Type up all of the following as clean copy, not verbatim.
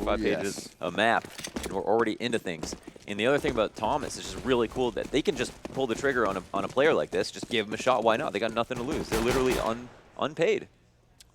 5 pages, a map, and we're already into things. And the other thing about Thomas is just really cool that they can just pull the trigger on a player like this, just give him a shot, why not? They got nothing to lose. They're literally unpaid.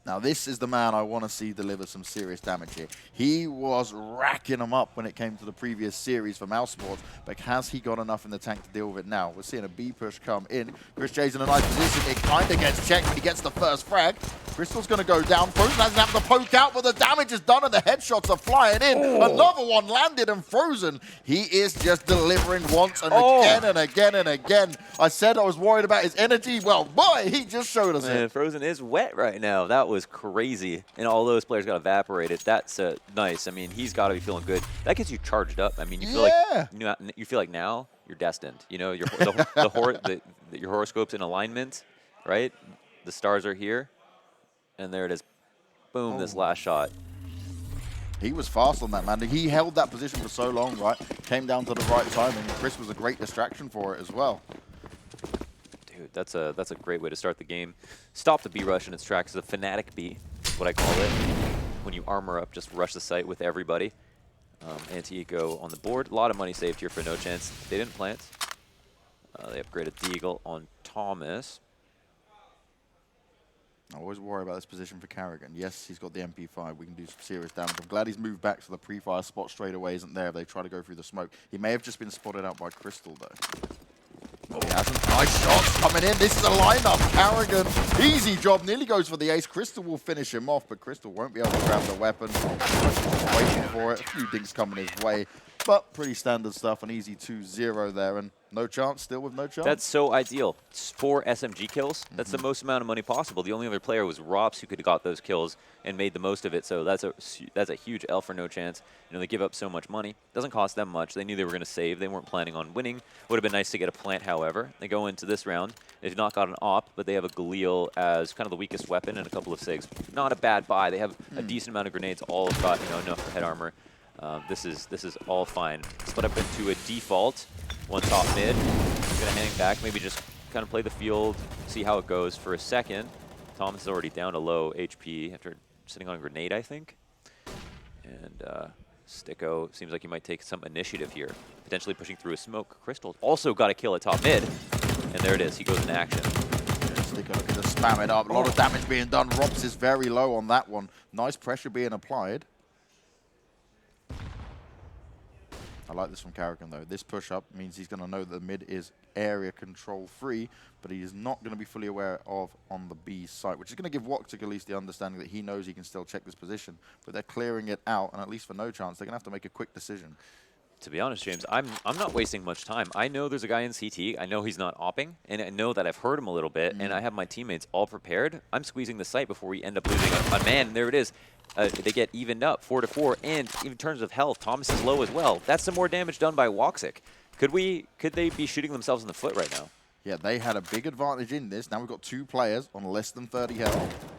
Now, this is the man I want to see deliver some serious damage here. He was racking them up when it came to the previous series for mousesports, but has he got enough in the tank to deal with it now? We're seeing a B push come in. Chris J's in a nice position. It kind of gets checked, but he gets the first frag. Crystal's going to go down. Frozen hasn't having to poke out, but the damage is done and the headshots are flying in. Oh. Another one landed and Frozen. He is just delivering once and again and again and again. I said I was worried about his energy. Well, boy, he just showed us it. Frozen is wet right now. That was crazy. And all those players got evaporated. That's nice. I mean, he's got to be feeling good. That gets you charged up. I mean, you feel like you feel like now you're destined. You know, your horoscope's in alignment, right? The stars are here. And there it is. Boom, this last shot. He was fast on that, man. He held that position for so long, right? Came down to the right timing, and Chris was a great distraction for it as well. Dude, that's a great way to start the game. Stop the B rush in its tracks. The Fnatic B is what I call it. When you armor up, just rush the site with everybody. Anti-Eco on the board. A lot of money saved here for NoChance. They didn't plant. They upgraded Deagle on Thomas. I always worry about this position for Carrigan. Yes, he's got the MP5. We can do some serious damage. I'm glad he's moved back so the pre-fire spot straight away isn't there if they try to go through the smoke. He may have just been spotted out by Crystal, though. Oh, he hasn't. Nice shots coming in. This is a lineup. Carrigan, easy job. Nearly goes for the ace. Crystal will finish him off, but Crystal won't be able to grab the weapon. Waiting for it. A few dinks coming his way. But pretty standard stuff. An easy 2-0 there. And NoChance, still with NoChance. That's so ideal. It's 4 SMG kills. That's the most amount of money possible. The only other player was Rops who could have got those kills and made the most of it. So that's a huge L for NoChance. You know, they give up so much money. Doesn't cost them much. They knew they were going to save. They weren't planning on winning. Would have been nice to get a plant, however. They go into this round. They've not got an op, but they have a Galil as kind of the weakest weapon and a couple of SIGs. Not a bad buy. They have a decent amount of grenades. All have got enough head armor. This is all fine. Split up into a default. One top mid. Gonna hang back, maybe just kind of play the field, see how it goes for a second. Thomas is already down to low HP after sitting on a grenade, I think. And Sticko seems like he might take some initiative here, potentially pushing through a smoke. Crystal also got a kill at top mid, and there it is. He goes into action. Sticko looking to spam it up. A lot of damage being done. Rops is very low on that one. Nice pressure being applied. I like this from Carrigan, though. This push-up means he's going to know that the mid is area control free, but he is not going to be fully aware of on the B site, which is going to give Woxic at least the understanding that he knows he can still check this position. But they're clearing it out, and at least for NoChance, they're going to have to make a quick decision. To be honest, James, I'm not wasting much time. I know there's a guy in CT. I know he's not opping, and I know that I've heard him a little bit, and I have my teammates all prepared. I'm squeezing the site before we end up losing a man, and there it is. They get evened up, 4-4, and in terms of health, Thomas is low as well. That's some more damage done by Woxic. Could they be shooting themselves in the foot right now? Yeah, they had a big advantage in this. Now we've got 2 players on less than 30 health.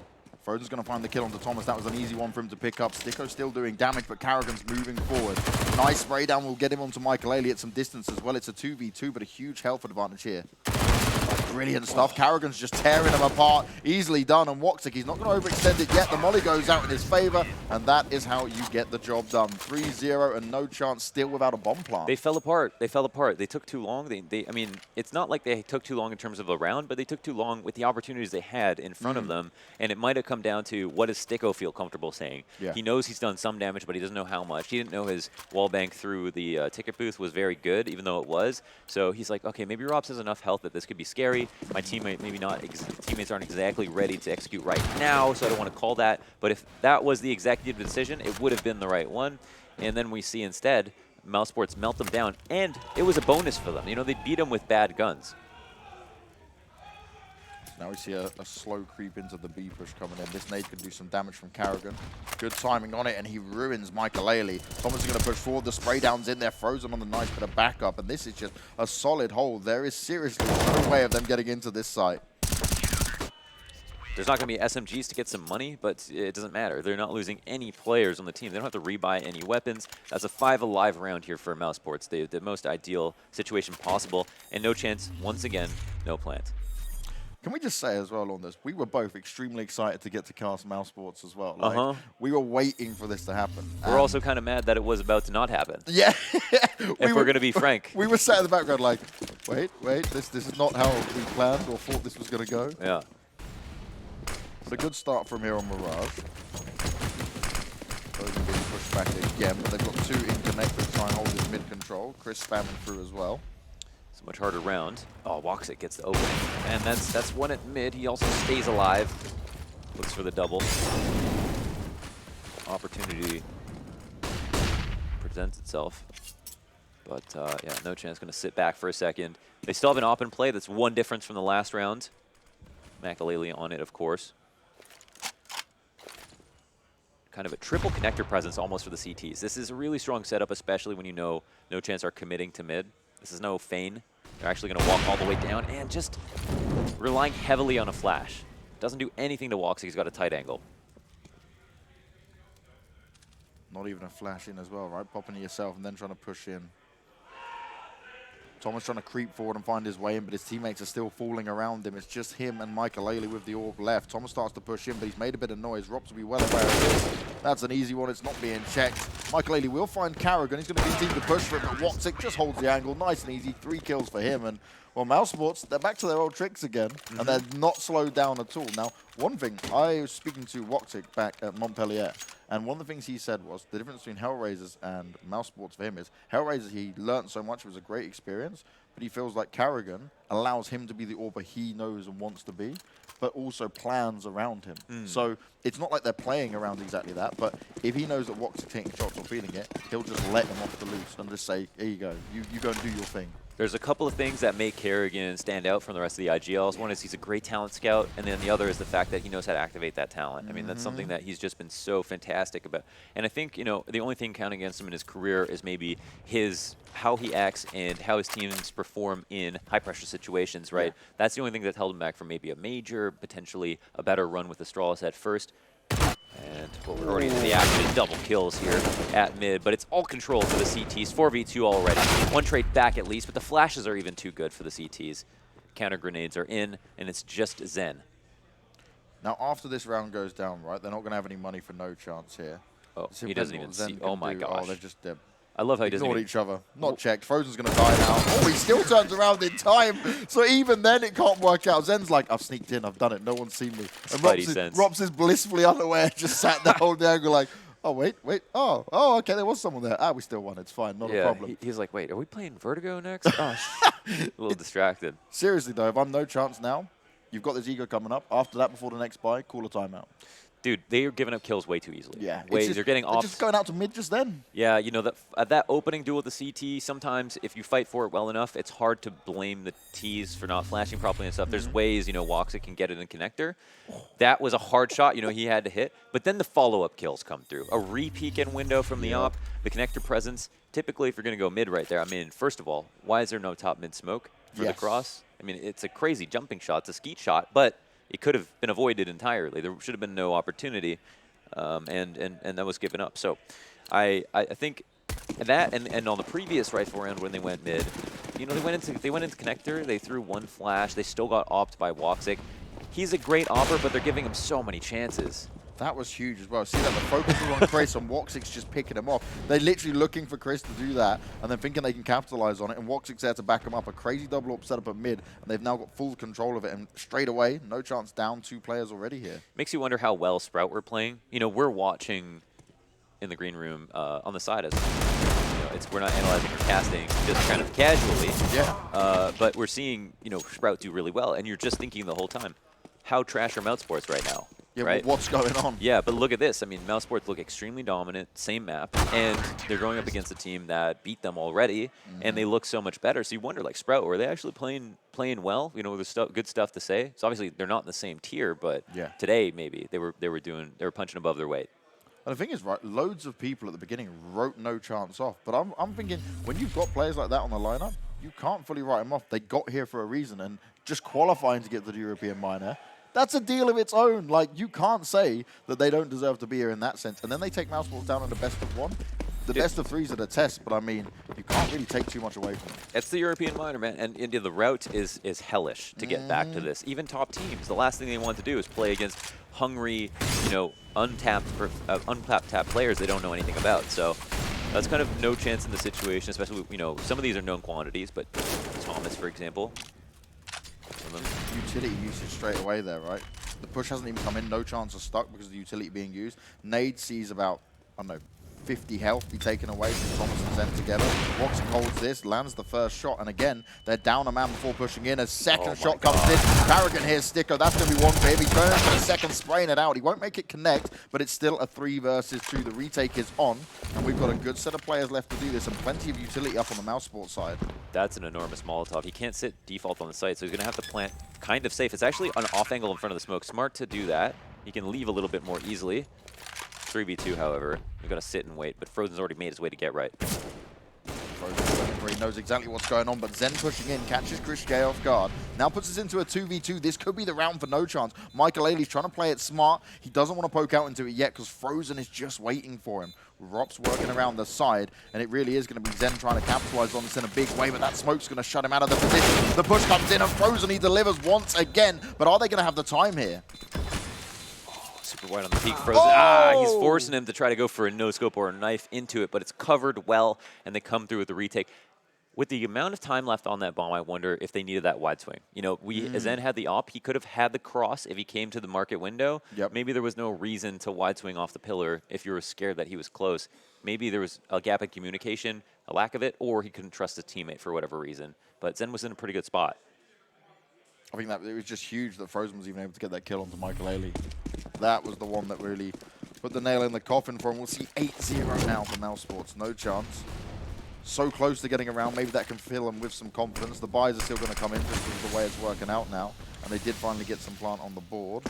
Frozen's going to find the kill onto Thomas. That was an easy one for him to pick up. Sticko's still doing damage, but Carrigan's moving forward. Nice spray down will get him onto Michael Ailey at some distance as well. It's a 2v2, but a huge health advantage here. Brilliant stuff. Carrigan's just tearing him apart. Easily done. And Woxic, he's not going to overextend it yet. The molly goes out in his favor, and that is how you get the job done. 3-0 and NoChance still without a bomb plant. They fell apart. They fell apart. They took too long. I mean, it's not like they took too long in terms of a round, but they took too long with the opportunities they had in front of them. And it might have come down to what does Sticko feel comfortable saying. Yeah. He knows he's done some damage, but he doesn't know how much. He didn't know his wall bank through the ticket booth was very good, even though it was. So he's like, okay, maybe Robs has enough health that this could be scary. My teammate teammates aren't exactly ready to execute right now, so I don't want to call that. But if that was the executive decision, it would have been the right one. And then we see instead, mousesports melt them down, and it was a bonus for them. You know, they beat them with bad guns. Now we see a slow creep into the B push coming in. This nade can do some damage from Carrigan. Good timing on it, and he ruins Michael Ailey. Thomas is going to push forward. The spray down's in there, Frozen on the nice bit of backup, and this is just a solid hold. There is seriously no way of them getting into this site. There's not going to be SMGs to get some money, but it doesn't matter. They're not losing any players on the team. They don't have to rebuy any weapons. That's a 5 alive round here for mousesports. The most ideal situation possible, and NoChance, once again, no plant. Can we just say as well on this, we were both extremely excited to get to cast mousesports as well. Like, we were waiting for this to happen. We're also kind of mad that it was about to not happen. Yeah. If we're going to be frank. We were sat in the background like, wait, this is not how we planned or thought this was going to go. Yeah. It's a good start from here on Mirage. Those are being pushed back again, but they've got 2 in connect to try and hold this mid control. Chris spamming through as well. It's a much harder round. Oh, Woxic gets the opening. And that's one at mid. He also stays alive. Looks for the double. Opportunity presents itself. But yeah, NoChance going to sit back for a second. They still have an op in play. That's one difference from the last round. Makalele on it, of course. Kind of a triple connector presence almost for the CTs. This is a really strong setup, especially when you know NoChance are committing to mid. This is no feign. They're actually going to walk all the way down and just relying heavily on a flash. Doesn't do anything to Woxic. He's got a tight angle. Not even a flash in as well, right? Popping to yourself and then trying to push in. Thomas trying to creep forward and find his way in, but his teammates are still falling around him. It's just him and Makalele with the orb left. Thomas starts to push in, but he's made a bit of noise. Rops will be well aware of this. That's an easy one. It's not being checked. Makalele will find Carrigan. He's going to continue to push for it, but Woxic just holds the angle. Nice and easy. 3 kills for him. And, well, mousesports, they're back to their old tricks again, and they're not slowed down at all. Now, one thing, I was speaking to Woxic back at Montpellier, and one of the things he said was the difference between Hellraisers and mousesports for him is Hellraisers, he learned so much, it was a great experience, but he feels like Carrigan allows him to be the Orber he knows and wants to be, but also plans around him. So it's not like they're playing around exactly that, but if he knows that Woxic taking shots or feeling it, he'll just let them off the loose and just say, here you go, you go and do your thing. There's a couple of things that make Carrigan stand out from the rest of the IGLs. One is he's a great talent scout, and then the other is the fact that he knows how to activate that talent. I mean, that's something that he's just been so fantastic about. And I think, you know, the only thing counting against him in his career is maybe how he acts and how his teams perform in high-pressure situations, right? Yeah. That's the only thing that held him back from maybe a major, potentially a better run with Astralis at first. And well, we're already into the action. Double kills here at mid, but it's all controlled for the CTs. 4v2 already. One trade back at least, but the flashes are even too good for the CTs. Counter grenades are in, and it's just Zen. Now, after this round goes down, right, they're not going to have any money for NoChance here. Oh, he doesn't even see. Oh my gosh. Oh, they're just I love how he doesn't ignore each other. Not checked. Frozen's going to die now. Oh, he still turns around in time. So even then, it can't work out. Zen's like, I've sneaked in. I've done it. No one's seen me. And Rops is blissfully unaware. Just sat there holding the angle like, oh, wait. Oh, okay. There was someone there. We still won. It's fine. Not a problem. He's like, wait, are we playing Vertigo next? Oh, a little distracted. Seriously, though, if I'm NoChance now, you've got this ego coming up. After that, before the next buy, call a timeout. Dude, they are giving up kills way too easily. Yeah. They're getting off. Just going out to mid just then. Yeah, you know, that opening duel with the CT, sometimes if you fight for it well enough, it's hard to blame the Ts for not flashing properly and stuff. There's ways, you know, Woxic can get it in connector. That was a hard shot, you know, he had to hit. But then the follow-up kills come through. A re-peek in window from the op, the connector presence. Typically, if you're going to go mid right there, I mean, first of all, why is there no top mid smoke for the cross? I mean, it's a crazy jumping shot. It's a skeet shot, but it could have been avoided entirely. There should have been no opportunity. And that was given up. So I think that and on the previous rifle round when they went mid, you know, they went into connector, they threw one flash, they still got opped by Woxic. He's a great opper, but they're giving him so many chances. That was huge as well. See that the focus was on Chris and Woxic's just picking him off. They're literally looking for Chris to do that and then thinking they can capitalize on it, and Woxic's there to back him up. A crazy double up setup at mid, and they've now got full control of it, and straight away, NoChance down 2 players already here. Makes you wonder how well Sprout were playing. You know, we're watching in the green room on the side as you know, we're not analyzing or casting just kind of casually. Yeah. But we're seeing, you know, Sprout do really well, and you're just thinking the whole time, how trash are mousesports right now? Yeah, right? What's going on? Yeah, but look at this. I mean, mousesports look extremely dominant, same map, and they're going up against a team that beat them already, and they look so much better. So you wonder, like, Sprout, were they actually playing well? You know, there's good stuff to say. So obviously they're not in the same tier, but today maybe they were punching above their weight. And the thing is, right, loads of people at the beginning wrote NoChance off, but I'm thinking when you've got players like that on the lineup, you can't fully write them off. They got here for a reason, and just qualifying to get to the European minor, that's a deal of its own. Like, you can't say that they don't deserve to be here in that sense. And then they take mousesports down in the best of 1. The best of 3's are the test, but I mean, you can't really take too much away from it. It's the European minor, man, and India, the route is hellish to get back to this. Even top teams, the last thing they want to do is play against hungry, you know, untapped players they don't know anything about. So that's kind of no chance in the situation, especially, you know, some of these are known quantities, but Thomas, for example. Utility usage straight away there, right? The push hasn't even come in, no chance of stuck because of the utility being used. Nade sees about, I don't know, 50 health be taken away from Thomas and Zen together. Roxy holds this, lands the first shot, and again, they're down a man before pushing in. A second shot comes in. Carrigan here's Sticko. That's going to be one for him. He turns for a second, spraying it out. He won't make it connect, but it's still a 3 versus 2. The retake is on, and we've got a good set of players left to do this, and plenty of utility up on the mousesports side. That's an enormous Molotov. He can't sit default on the site, so he's going to have to plant kind of safe. It's actually an off angle in front of the smoke. Smart to do that. He can leave a little bit more easily. 3v2, however, we've got to sit and wait, but Frozen's already made his way to get right. Frozen knows exactly what's going on, but Zen pushing in, catches Chris Gay off guard. Now puts us into a 2v2. This could be the round for NoChance. Michael Ailey's trying to play it smart. He doesn't want to poke out into it yet because Frozen is just waiting for him. Rop's working around the side, and it really is going to be Zen trying to capitalize on this in a big way, but that smoke's going to shut him out of the position. The push comes in, and Frozen, he delivers once again, but are they going to have the time here? Super wide on the peak, Frozen. He's forcing him to try to go for a no-scope or a knife into it, but it's covered well, and they come through with the retake. With the amount of time left on that bomb, I wonder if they needed that wide swing. You know, Zen had the op. He could have had the cross if he came to the market window. Yep. Maybe there was no reason to wide swing off the pillar if you were scared that he was close. Maybe there was a gap in communication, a lack of it, or he couldn't trust his teammate for whatever reason. But Zen was in a pretty good spot. I think that it was just huge that Frozen was even able to get that kill onto Michael Ailey. That was the one that really put the nail in the coffin for him. We'll see 8-0 now for mousesports. No chance. So close to getting around. Maybe that can fill him with some confidence. The buys are still going to come in just because of the way it's working out now. And they did finally get some plant on the board.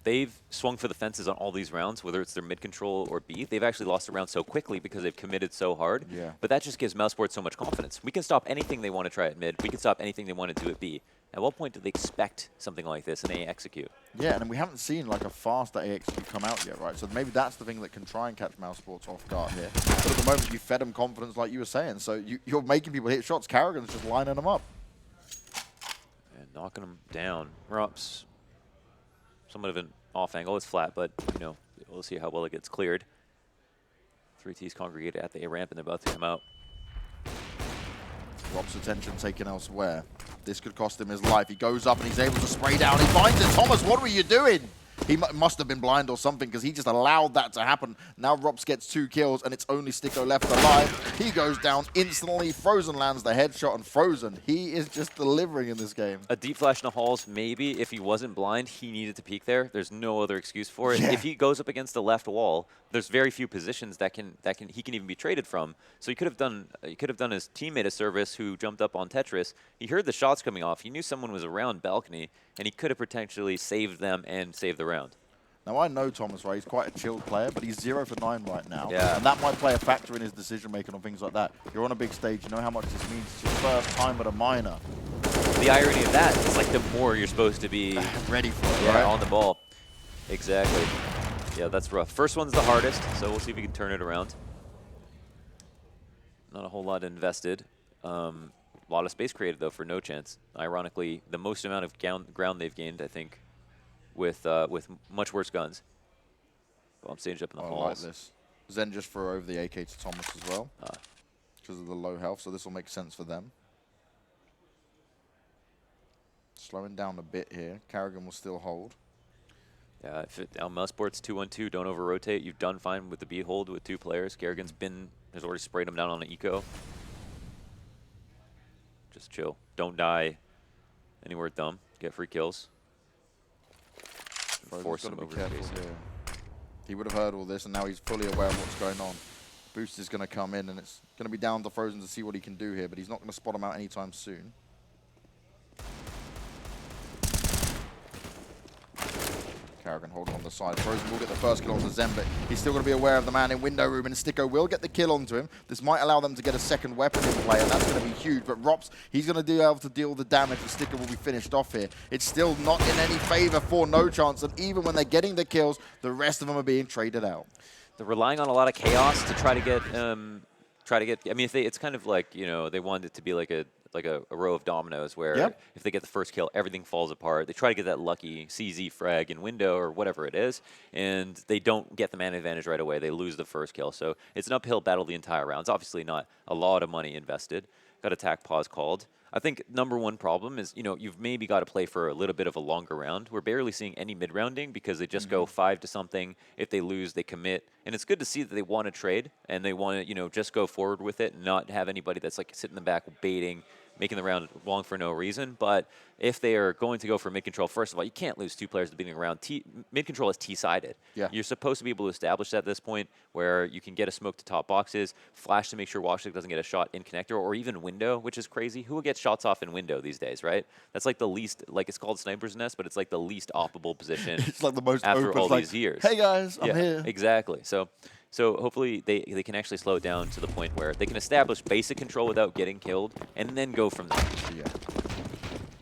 They've swung for the fences on all these rounds, whether it's their mid-control or B. They've actually lost a round so quickly because they've committed so hard. Yeah. But that just gives mousesports so much confidence. We can stop anything they want to try at mid. We can stop anything they want to do at B. At what point do they expect something like this and they execute? Yeah, and we haven't seen like a faster AXQ come out yet, right? So maybe that's the thing that can try and catch mousesports off guard here. But at the moment, you fed them confidence like you were saying. So you're making people hit shots. Carrigan's just lining them up. And knocking them down. Rops, somewhat of an off angle. It's flat, but, you know, we'll see how well it gets cleared. 3T's congregated at the A ramp, and they're about to come out. Rob's attention taken elsewhere. This could cost him his life. He goes up and he's able to spray down. He finds it. Thomas, what were you doing? He must have been blind or something because he just allowed that to happen. Now Rops gets 2 kills and it's only Sticko left alive. He goes down instantly. Frozen lands the headshot, and Frozen, he is just delivering in this game. A deep flash in the halls, maybe. If he wasn't blind, he needed to peek there. There's no other excuse for it. Yeah. If he goes up against the left wall, there's very few positions that he can even be traded from. So he could have done his teammate a service who jumped up on Tetris. He heard the shots coming off. He knew someone was around balcony, and he could have potentially saved them and saved the round. Now, I know Thomas, right? He's quite a chilled player, but he's 0 for 9 right now. Yeah. And that might play a factor in his decision-making on things like that. You're on a big stage. You know how much this means. It's your first time at a minor. The irony of that is, like, the more you're supposed to be ready for it, right? On the ball. Exactly. Yeah, that's rough. First one's the hardest, so we'll see if we can turn it around. Not a whole lot invested. A lot of space created, though, for NoChance. Ironically, the most amount of ground they've gained, I think, with much worse guns. Bomb stage up in the halls. I like this. Zen just threw over the AK to Thomas as well because of the low health, so this will make sense for them. Slowing down a bit here. Carrigan will still hold. Yeah, if mousesports 2-1-2, don't over-rotate. You've done fine with the B hold with 2 players. Carrigan's has already sprayed him down on an eco. Just chill. Don't die anywhere dumb. Get free kills. Force him over space. He would have heard all this, and now he's fully aware of what's going on. Boost is going to come in, and it's going to be down to Frozen to see what he can do here, but he's not going to spot him out anytime soon. Carrigan holding on the side. Frozen will get the first kill onto Zen, but he's still going to be aware of the man in window room, and Sticko will get the kill onto him. This might allow them to get a second weapon in play, and that's going to be huge. But Rops, he's going to be able to deal the damage, and Sticko will be finished off here. It's still not in any favor for NoChance, and even when they're getting the kills, the rest of them are being traded out. They're relying on a lot of chaos to try to get try to get. I mean, if they, it's kind of like they want it to be like a row of dominoes where if they get the first kill, everything falls apart. They try to get that lucky CZ frag in window or whatever it is, and they don't get the man advantage right away. They lose the first kill, so it's an uphill battle the entire round. It's obviously not a lot of money invested. Got attack pause called. I think #1 problem is, you've maybe got to play for a little bit of a longer round. We're barely seeing any mid-rounding because they just go 5 to something. If they lose, they commit. And it's good to see that they want to trade and they want to, just go forward with it and not have anybody that's like sitting in the back baiting, making the round long for no reason. But if they are going to go for mid-control, first of all, you can't lose 2 players at the beginning of the round. Mid-control is T-sided. Yeah. You're supposed to be able to establish that at this point where you can get a smoke to top boxes, flash to make sure Washik doesn't get a shot in connector or even window, which is crazy. Who will get shots off in window these days, right? That's like the least, like it's called sniper's nest, but it's like the least oppable position. It's like the most after open, all like, these years. Hey guys, I'm here. Exactly. So hopefully they can actually slow it down to the point where they can establish basic control without getting killed and then go from there. Yeah.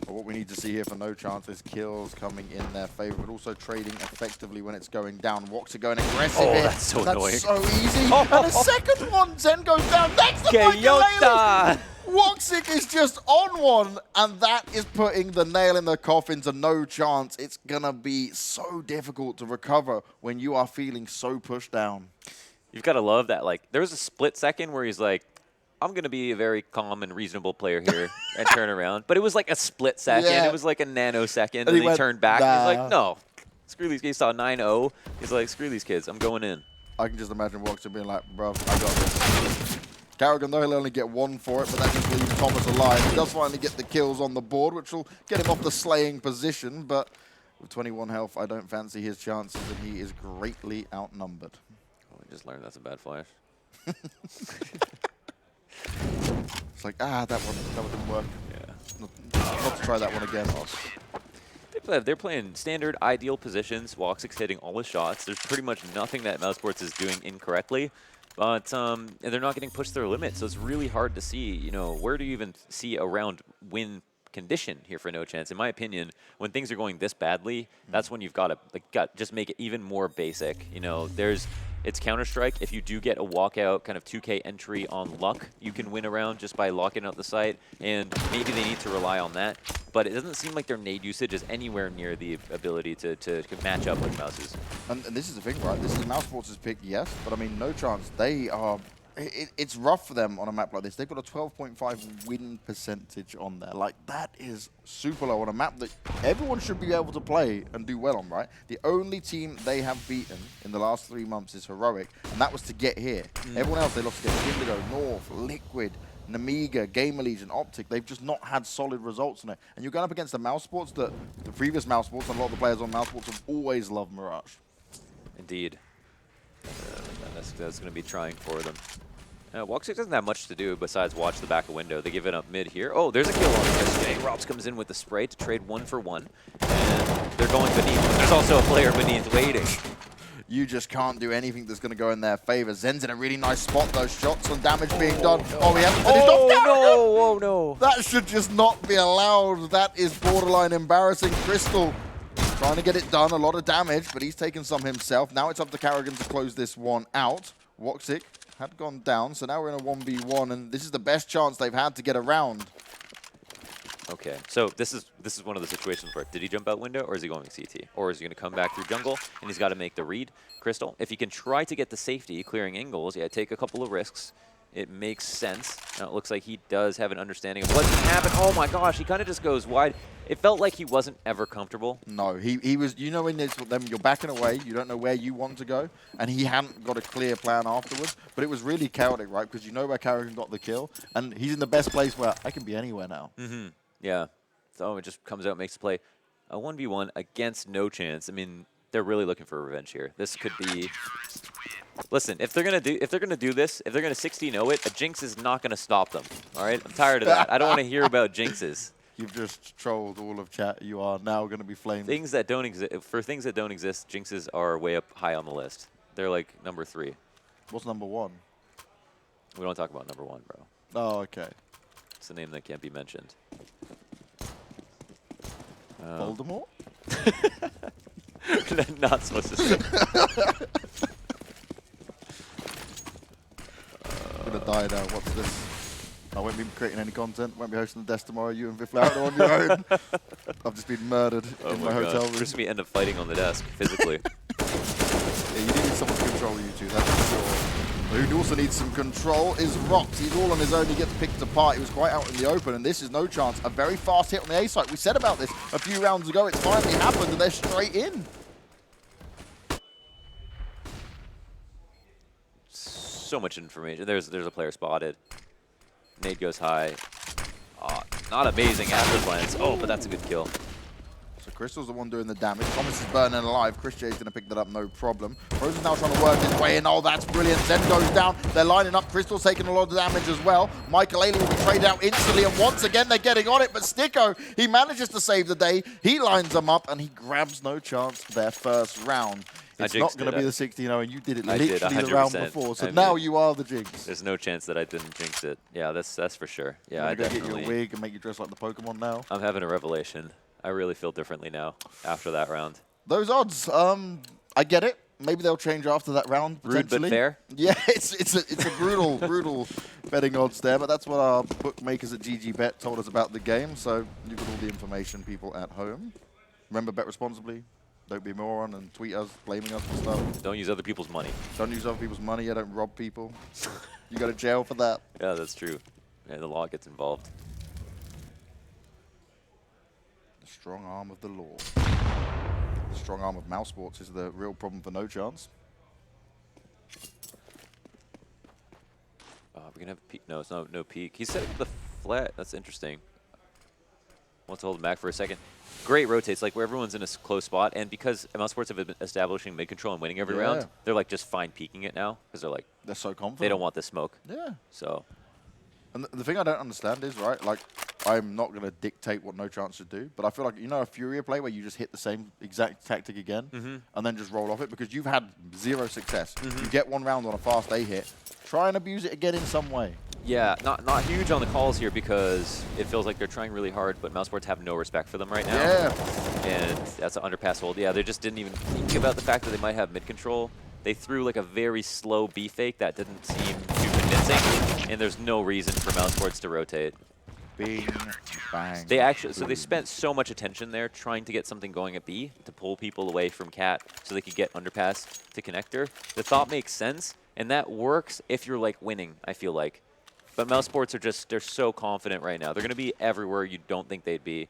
But what we need to see here for NoChance is kills coming in their favor, but also trading effectively when it's going down. Wox are going aggressive here. That's so annoying. That's so easy. And a second one, Zen goes down next to Kayota! Woxic is just on one, and that is putting the nail in the coffin to NoChance. It's going to be so difficult to recover when you are feeling so pushed down. You've got to love that. Like, there was a split second where he's like, I'm going to be a very calm and reasonable player here and turn around. But it was like a split second. Yeah. It was like a nanosecond. And he turned back. And he's like, no, screw these kids. He saw 9-0. He's like, screw these kids. I'm going in. I can just imagine Woxer being like, bro, I got this. Carrigan, though, he'll only get 1 for it, but that just leaves Thomas alive. He does finally get the kills on the board, which will get him off the slaying position. But with 21 health, I don't fancy his chances, and he is greatly outnumbered. Oh, I just learned that's a bad flash. It's like, that one didn't work. Yeah. Not to try that one again. They're playing standard, ideal positions. Woxic's hitting all his shots. There's pretty much nothing that mousesports is doing incorrectly. But they're not getting pushed to their limit, so it's really hard to see, where do you even see a round win condition here for NoChance? In my opinion, when things are going this badly, that's when you've got to just make it even more basic. It's Counter-Strike. If you do get a walkout kind of 2K entry on luck, you can win a round just by locking out the site, and maybe they need to rely on that. But it doesn't seem like their nade usage is anywhere near the ability to match up with Mouses. And this is the thing, right? This is mousesports' pick, yes, but I mean, NoChance, they are... It's rough for them on a map like this. They've got a 12.5 win percentage on there. Like, that is super low on a map that everyone should be able to play and do well on, right? The only team they have beaten in the last 3 months is Heroic, and that was to get here. Everyone else they lost against Indigo, North, Liquid, Namiga, Gamer Legion, Optic. They've just not had solid results on it. And you're going up against the mousesports that the previous mousesports and a lot of the players on mousesports have always loved Mirage. Indeed. That's going to be trying for them. Woxic doesn't have much to do besides watch the back of window. They give it up mid here. Oh, there's a kill on this. Robs comes in with the spray to trade 1 for 1. And they're going beneath. There's also a player beneath waiting. You just can't do anything that's going to go in their favor. Zen's in a really nice spot, though. Shots and damage being done. Oh, we haven't finished off. No, oh no. That should just not be allowed. That is borderline embarrassing. Crystal trying to get it done. A lot of damage, but he's taken some himself. Now it's up to Carrigan to close this one out. Woxic had gone down, so now we're in a 1v1, and this is the best chance they've had to get around. Okay, so this is one of the situations where did he jump out window, or is he going CT? Or is he going to come back through jungle, and he's got to make the read? Crystal, if he can try to get the safety, clearing angles, take a couple of risks. It makes sense. Now it looks like he does have an understanding of what's going to happen. Oh my gosh, he kind of just goes wide. It felt like he wasn't ever comfortable. No, he was, when there's them, you're backing away, you don't know where you want to go, and he hadn't got a clear plan afterwards, but it was really chaotic, right? Because you know where Carrigan got the kill, and he's in the best place where I can be anywhere now. Mm-hmm. Yeah, so it just comes out, makes the play. A 1v1 against NoChance. I mean, they're really looking for revenge here. This could be... Listen, if they're gonna do this, if they're gonna 16-0 it, a jinx is not gonna stop them. All right, I'm tired of that. I don't want to hear about jinxes. You've just trolled all of chat. You are now going to be flamed. Things that don't exist. For things that don't exist, jinxes are way up high on the list. They're like number 3. What's number 1? We don't talk about number 1, bro. Oh, okay. It's a name that can't be mentioned. Voldemort? Not supposed to say. going to die now. What's this? I won't be creating any content. Won't be hosting the desk tomorrow. You and Viflauer are on your own. I've just been murdered in my hotel room. Just me end up fighting on the desk physically. Yeah, you need someone to control you two, that's for sure. Who also needs some control is Rops. He's all on his own. He gets picked apart. He was quite out in the open, and this is NoChance. A very fast hit on the A site. We said about this a few rounds ago. It's finally happened, and they're straight in. So much information. There's a player spotted. Nade goes high. Not amazing after glance. Oh, but that's a good kill. So Crystal's the one doing the damage. Thomas is burning alive. Chris J's going to pick that up, no problem. Frozen's now trying to work his way in. Oh, that's brilliant. Zen goes down. They're lining up. Crystal's taking a lot of damage as well. Michael Ailey will be traded out instantly, and once again, they're getting on it. But Sticko, he manages to save the day. He lines them up, and he grabs NoChance for their first round. It's not going to be the 16-0, and you did it literally the round before. So now you are the jinx. There's no chance that I didn't jinx it. Yeah, that's for sure. Yeah, I definitely. Get you a wig and make you dress like the Pokemon now. I'm having a revelation. I really feel differently now after that round. Those odds, I get it. Maybe they'll change after that round, potentially. Rude but fair? Yeah, it's a brutal, brutal betting odds there, but that's what our bookmakers at GGBet told us about the game, so you've got all the information, people at home. Remember, bet responsibly. Don't be a moron and tweet us, blaming us for stuff. Don't use other people's money. Don't use other people's money. Yeah, don't rob people. You go to jail for that. Yeah, that's true. Yeah, the law gets involved. The strong arm of the law. The strong arm of mousesports is the real problem for NoChance. We're going to have a peek. No, it's no peek. He's setting the flat. That's interesting. Wants to hold him back for a second. Great rotates, like where everyone's in a close spot, and because mousesports have been establishing mid control and winning every round, they're like just fine peeking it now because they're so confident. They don't want the smoke. Yeah. So. And the thing I don't understand is, right, like, I'm not going to dictate what NoChance should do, but I feel like, you know, a Furia play where you just hit the same exact tactic again and then just roll off it because you've had zero success. You get one round on a fast A hit. Try and abuse it again in some way. Yeah, not huge on the calls here because it feels like they're trying really hard, but mousesports have no respect for them right now. Yeah. And that's an underpass hold. Yeah, they just didn't even think about the fact that they might have mid control. They threw like a very slow B fake that didn't seem too convincing, and there's no reason for mousesports to rotate. Bing, bang. They actually, so they spent so much attention there trying to get something going at B to pull people away from Cat so they could get underpass to connector. The thought makes sense, and that works if you're like winning, I feel like. But mousesports are just, they're so confident right now. They're going to be everywhere you don't think they'd be.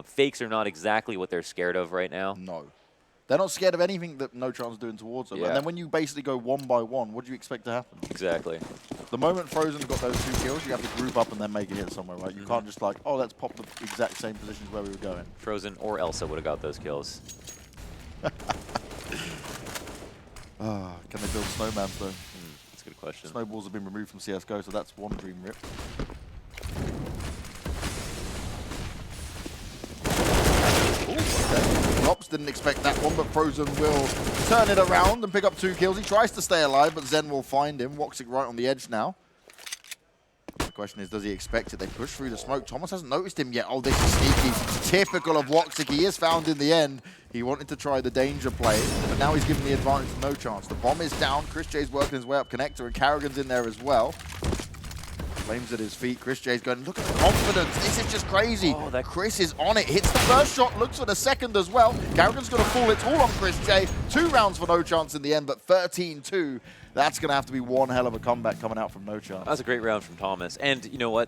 Fakes are not exactly what they're scared of right now. No. They're not scared of anything that NoChance is doing towards them. Yeah. And then when you basically go one by one, what do you expect to happen? Exactly. The moment Frozen's got those 2 kills, you have to group up and then make a hit somewhere, right? You can't just like, oh, let's pop the exact same positions where we were going. Frozen or Elsa would have got those kills. Can they build snowmans, though? That's a good question. Snowballs have been removed from CSGO, so that's one dream rip. Rops didn't expect that one, but Frozen will turn it around and pick up 2 kills. He tries to stay alive, but Zen will find him. Woxic right on the edge now. The question is, does he expect it? They push through the smoke. Thomas hasn't noticed him yet. Oh, this is sneaky. Typical of Woxic. He is found in the end. He wanted to try the danger play, but now he's given the advantage to NoChance. The bomb is down. Chris J's working his way up connector, and Carrigan's in there as well. Flames at his feet. Chris J's going, look at the confidence. This is just crazy. Oh, that Chris is on it. Hits the first shot, looks for the second as well. Carrigan's going to fall. It's all on Chris J. 2 rounds for NoChance in the end, but 13-2. That's going to have to be one hell of a comeback coming out from NoChance. That was a great round from Thomas. And you know what?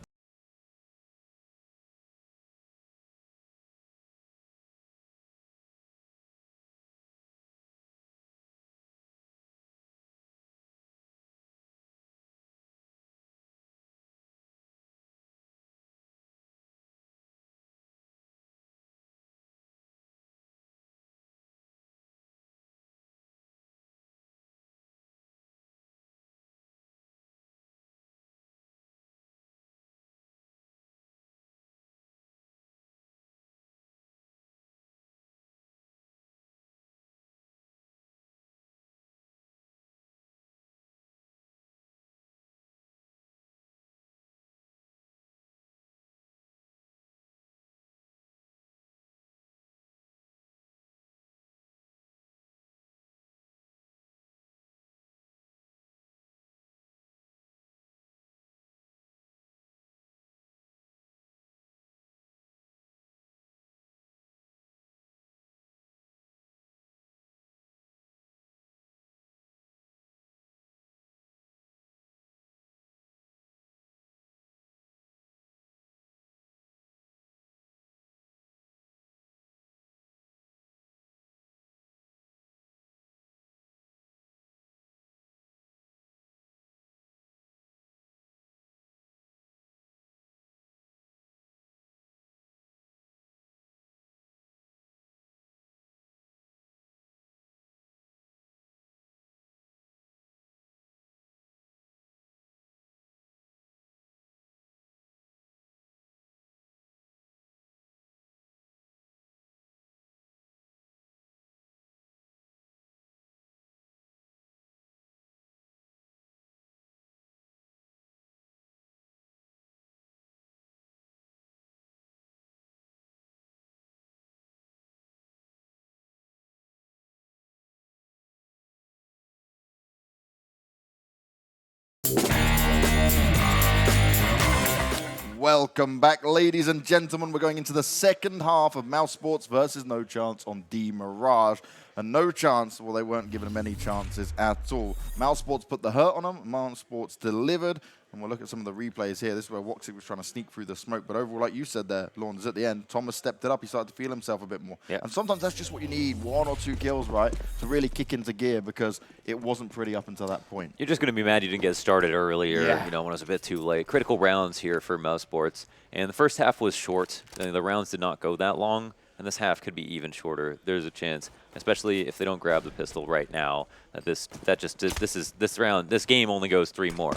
Welcome back, ladies and gentlemen. We're going into the second half of mousesports versus NoChance on the Mirage. And NoChance, well, they weren't given many chances at all. mousesports put the hurt on them. mousesports delivered. And we'll look at some of the replays here. This is where Woxic was trying to sneak through the smoke. But overall, like you said there, Lawns, at the end, Thomas stepped it up. He started to feel himself a bit more. Yeah. And sometimes that's just what you need, 1 or 2 kills, right, to really kick into gear, because it wasn't pretty up until that point. You're just going to be mad you didn't get started earlier, Yeah. you know, when it was a bit too late. Critical rounds here for mousesports. And the first half was short. The rounds did not go that long. And this half could be even shorter. There's a chance, especially if they don't grab the pistol right now, that this game only goes 3 more.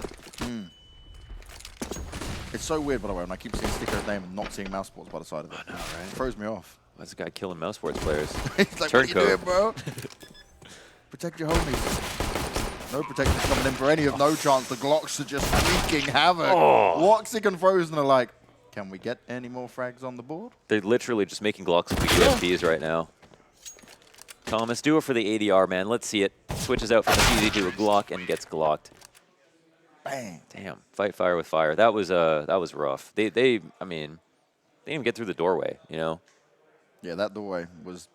It's so weird, by the way, when I keep seeing Sticker's name and not seeing mousesports by the side of it. I know, right? It throws me off. Why is this guy killing mousesports players? He's like, what are you doing, bro? Protect your homies. No protection coming in for any of NoChance. The Glocks are just wreaking havoc. Oh. Woxic and Frozen are like, can we get any more frags on the board? They're literally just making Glocks with the USBs right now. Thomas, do it for the ADR, man. Let's see it. Switches out from the easy to a Glock and gets Glocked. Bang. Damn, fight fire with fire. That was rough. I mean, they didn't even get through the doorway, you know? Yeah, that doorway was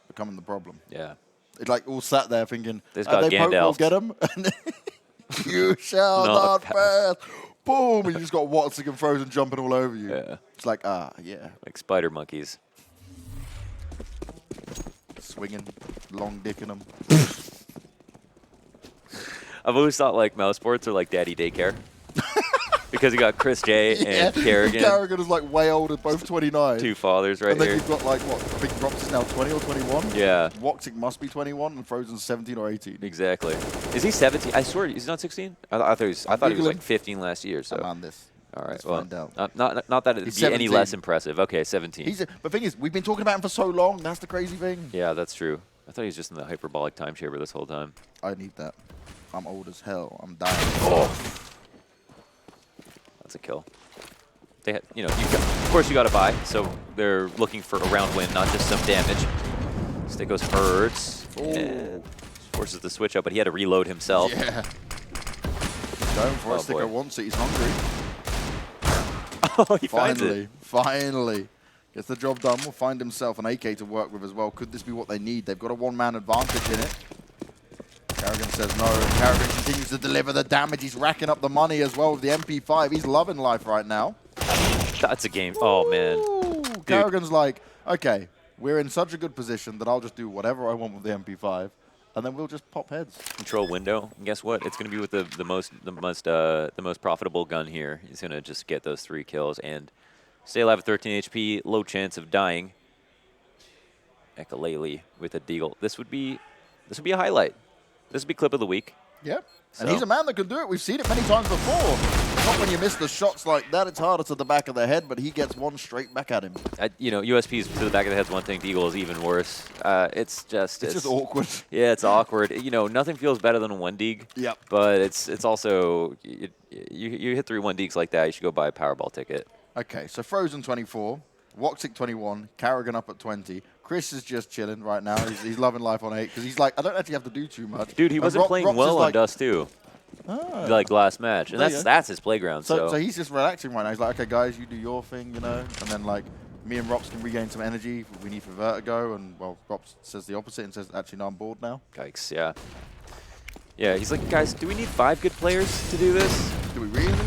becoming the problem. Yeah. It like all sat there thinking, They just got they poke, we'll Gandalf'd. get him. You shall not pass. Boom, and you just got Woxic and Frozen jumping all over you. Yeah. It's like, yeah. Like spider monkeys. Swinging, long dicking them. I've always thought like mousesports are like daddy daycare. Because you got Chris J and Kerrigan. Kerrigan is like way older, both 29. 2 fathers right and then here. you've got like, what, I think Drops is now 20 or 21? Yeah. Woxic must be 21 and Frozen's 17 or 18. Exactly. Is he 17? I swear, is he not 16? I thought he was like 15 last year. So. I'm on this. All right. Let's Well, find out. not that it'd He's be any 17. less impressive. Okay, 17. But the thing is, we've been talking about him for so long. That's the crazy thing. Yeah, that's true. I thought he was just in the hyperbolic time chamber this whole time. I need that. I'm old as hell. I'm dying. Oh. That's a kill. They had, you know, of course you got to buy, so they're looking for a round win, not just some damage. Sticko's hurts. And forces the switch up, but he had to reload himself. Yeah. He's going for it. Sticko wants it. He's hungry. Oh, he finds it. Finally. Gets the job done. Will find himself an AK to work with as well. Could this be what they need? They've got a 1-man advantage in it. Kerrigan says no, and Kerrigan continues to deliver the damage. He's racking up the money as well with the MP5. He's loving life right now. That's a game. Oh, man. Ooh, Kerrigan's like, okay, we're in such a good position that I'll just do whatever I want with the MP5, and then we'll just pop heads. Control window. And guess what? It's going to be with the most profitable gun here. He's going to just get those 3 kills and stay alive at 13 HP. Low chance of dying. Echolele with a deagle. This would be a highlight. This would be clip of the week. Yep. So. And he's a man that can do it. We've seen it many times before. Not when you miss the shots like that. It's harder to the back of the head, but he gets one straight back at him. You know, USPs to the back of the head's one thing. Deagle is even worse. It's just awkward. Yeah, it's awkward. You know, nothing feels better than a 1-deeg. Yep. But it's also, you hit 3 1-deegs like that, you should go buy a Powerball ticket. Okay, so Frozen 24, Woxic 21, Kerrigan up at 20. Chris is just chilling right now. He's loving life on 8 because he's like, I don't actually have to do too much. Dude, he wasn't playing well on like, Dust too. Like last match, and that's his playground. So he's just relaxing right now. He's like, okay, guys, you do your thing, you know, and then like me and Rops can regain some energy we need for Vertigo, and well, Rops says the opposite and says, actually, no, I'm bored now. Yikes, yeah. Yeah, he's like, guys, do we need 5 good players to do this? Do we really?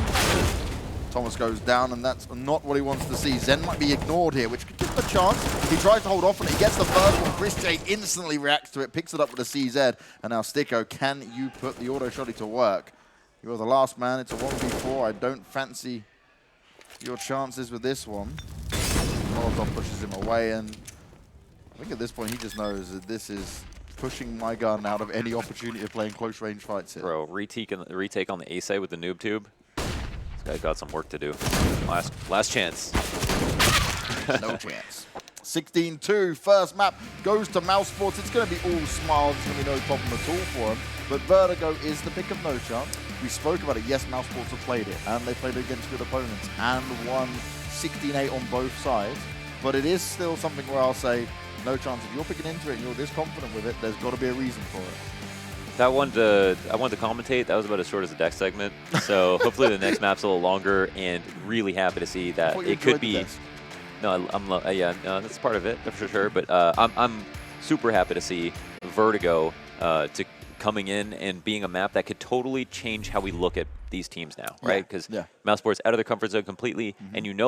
Thomas goes down, and that's not what he wants to see. Zen might be ignored here, which could give him a chance. He tries to hold off on it. He gets the first one. Chris J instantly reacts to it, picks it up with a CZ. And now Sticko, can you put the auto shotty to work? You're the last man. It's a 1v4. I don't fancy your chances with this one. Molotov pushes him away, and I think at this point he just knows that this is pushing my gun out of any opportunity of playing close range fights here. Bro, retake on the A site with the noob tube. This guy's got some work to do. Last chance. No chance. 16-2, first map goes to mousesports. It's going to be all smiles. It's going to be no problem at all for him. But Vertigo is the pick of NoChance. We spoke about it. Yes, mousesports have played it, and they played it against good opponents and won 16-8 on both sides. But it is still something where I'll say, NoChance, if you're picking into it and you're this confident with it, there's got to be a reason for it. I wanted to commentate. That was about as short as a deck segment. So hopefully the next map's a little longer, and really happy to see that it could be. No, yeah, no, that's part of it for sure. But I'm super happy to see Vertigo to coming in and being a map that could totally change how we look at these teams now, right? Because Yeah. mousesports out of their comfort zone completely, and you know